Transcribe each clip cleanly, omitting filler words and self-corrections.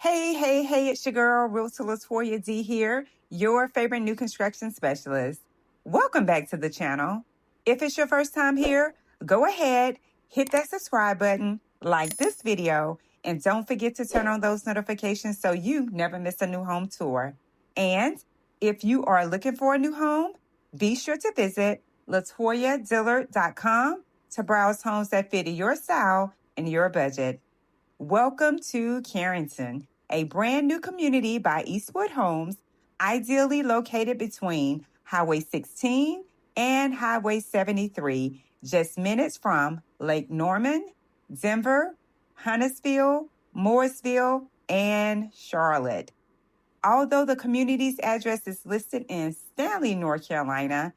Hey, it's your girl, Realtor Latoya D here, your favorite new construction specialist. Welcome back to the channel. If it's your first time here, go ahead, hit that subscribe button, like this video, and don't forget to turn on those notifications so you never miss a new home tour. And if you are looking for a new home, be sure to visit LatoyaDillard.com to browse homes that fit your style and your budget. Welcome to Carrington, a brand new community by Eastwood Homes, ideally located between Highway 16 and Highway 73, just minutes from Lake Norman, Denver, Huntersville, Mooresville, and Charlotte. Although the community's address is listed in Stanley, North Carolina,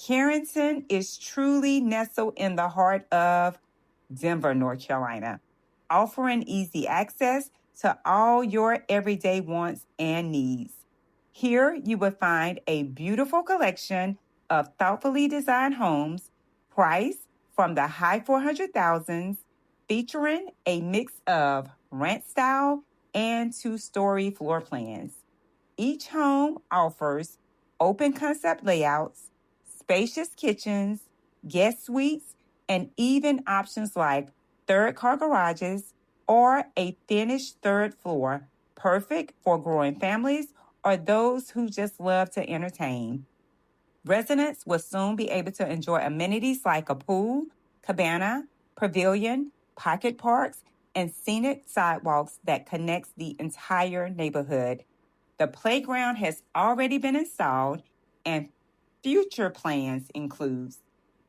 Carrington is truly nestled in the heart of Denver, North Carolina, offering easy access to all your everyday wants and needs. Here you will find a beautiful collection of thoughtfully designed homes priced from the high 400,000s, featuring a mix of ranch style and two-story floor plans. Each home offers open concept layouts, spacious kitchens, guest suites, and even options like third car garages or a finished third floor, perfect for growing families or those who just love to entertain. Residents will soon be able to enjoy amenities like a pool, cabana, pavilion, pocket parks, and scenic sidewalks that connects the entire neighborhood. The playground has already been installed, and future plans includes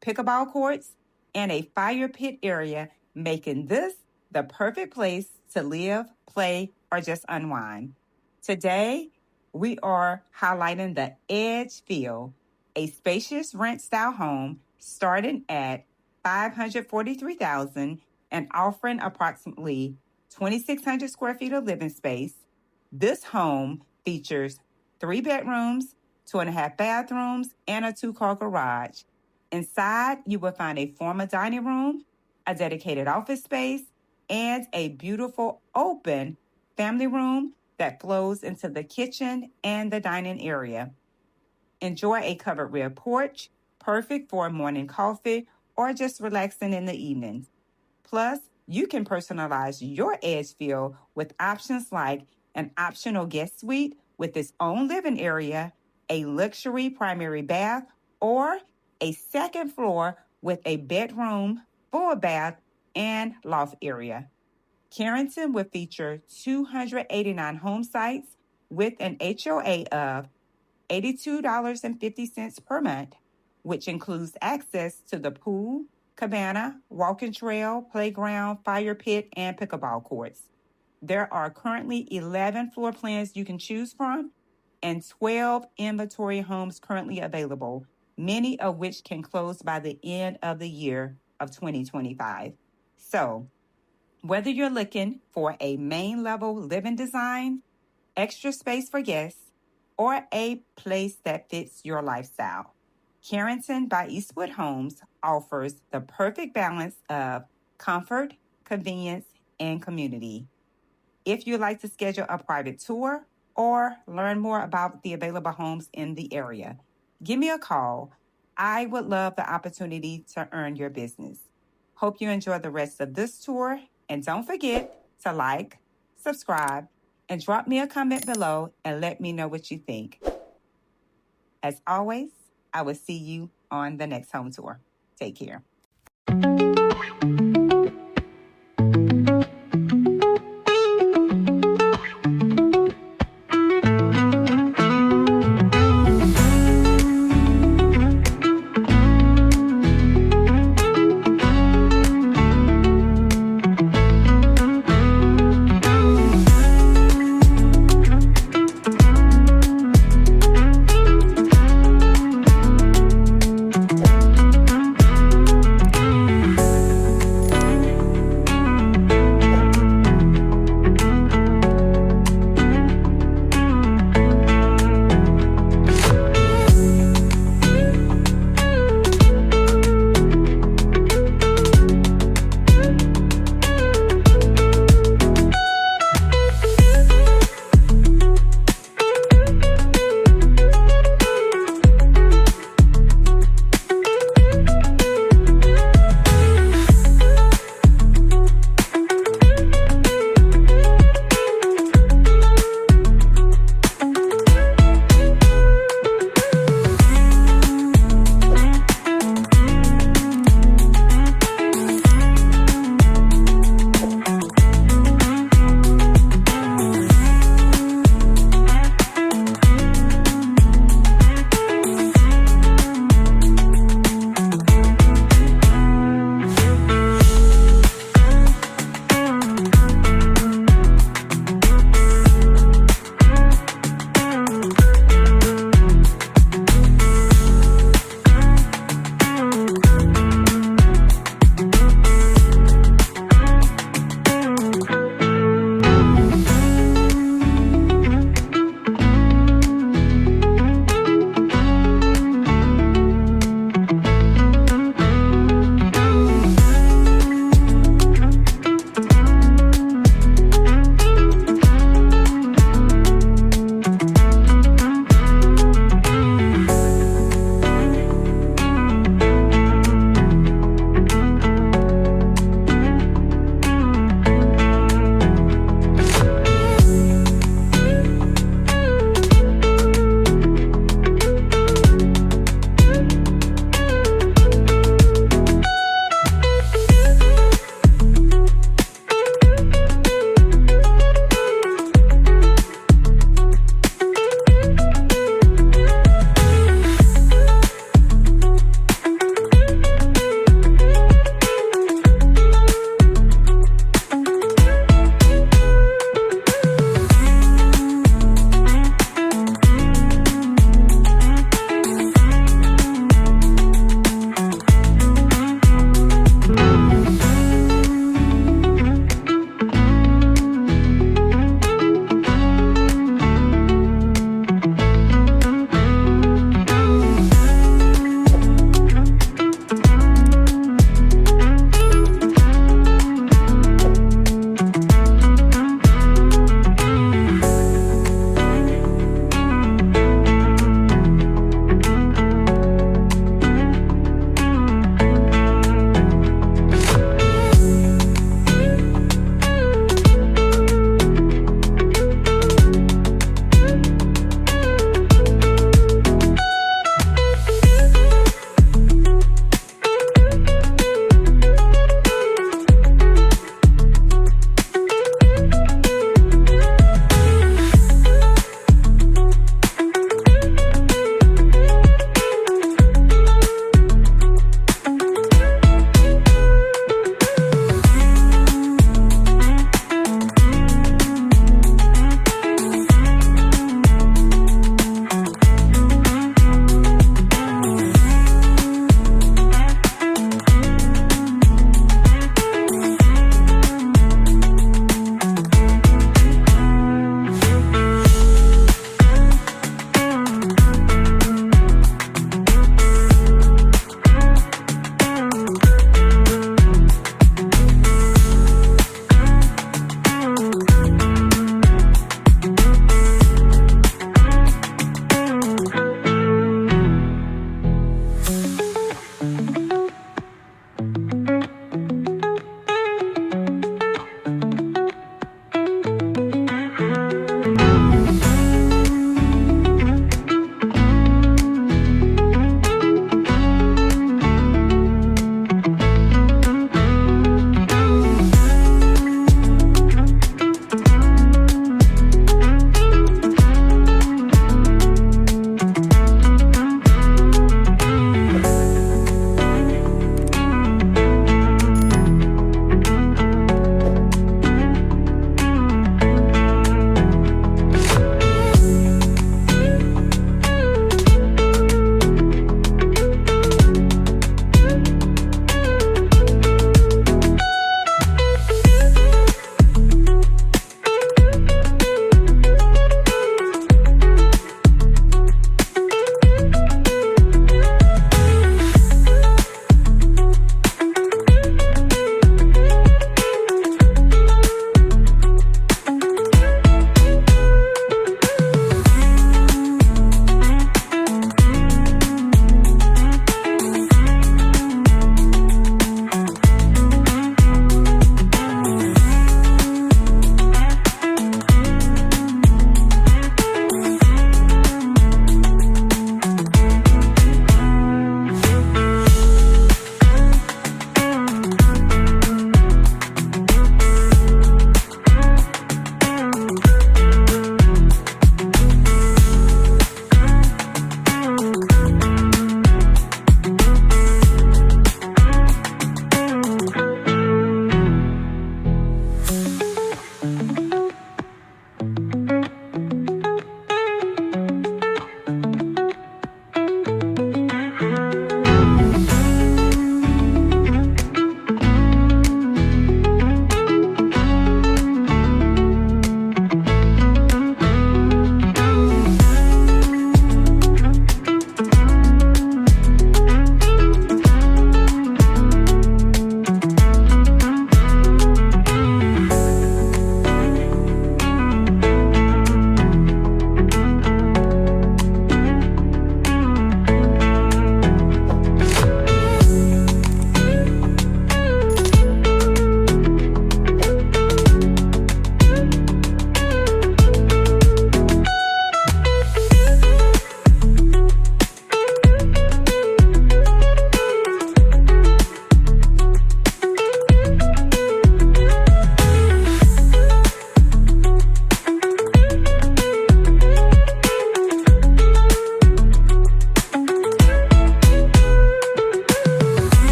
pickleball courts and a fire pit area, making this the perfect place to live, play, or just unwind. Today, we are highlighting the Edgefield, a spacious ranch-style home starting at $543,000 and offering approximately 2,600 square feet of living space. This home features 3 bedrooms, 2.5 bathrooms, and a 2-car garage. Inside, you will find a formal dining room, a dedicated office space, and a beautiful open family room that flows into the kitchen and the dining area. Enjoy a covered rear porch, perfect for morning coffee or just relaxing in the evenings. Plus, you can personalize your Edgefield with options like an optional guest suite with its own living area, a luxury primary bath, or a second floor with a bedroom, full bath, and loft area. Carrington will feature 289 home sites with an HOA of $82.50 per month, which includes access to the pool, cabana, walking trail, playground, fire pit, and pickleball courts. There are currently 11 floor plans you can choose from and 12 inventory homes currently available, many of which can close by the end of the year of 2025. So, whether you're looking for a main level living design, extra space for guests, or a place that fits your lifestyle, Carrington by Eastwood Homes offers the perfect balance of comfort, convenience, and community. If you'd like to schedule a private tour or learn more about the available homes in the area, give me a call. I would love the opportunity to earn your business. Hope you enjoy the rest of this tour, and don't forget to like, subscribe, and drop me a comment below and let me know what you think. As always, I will see you on the next home tour. Take care.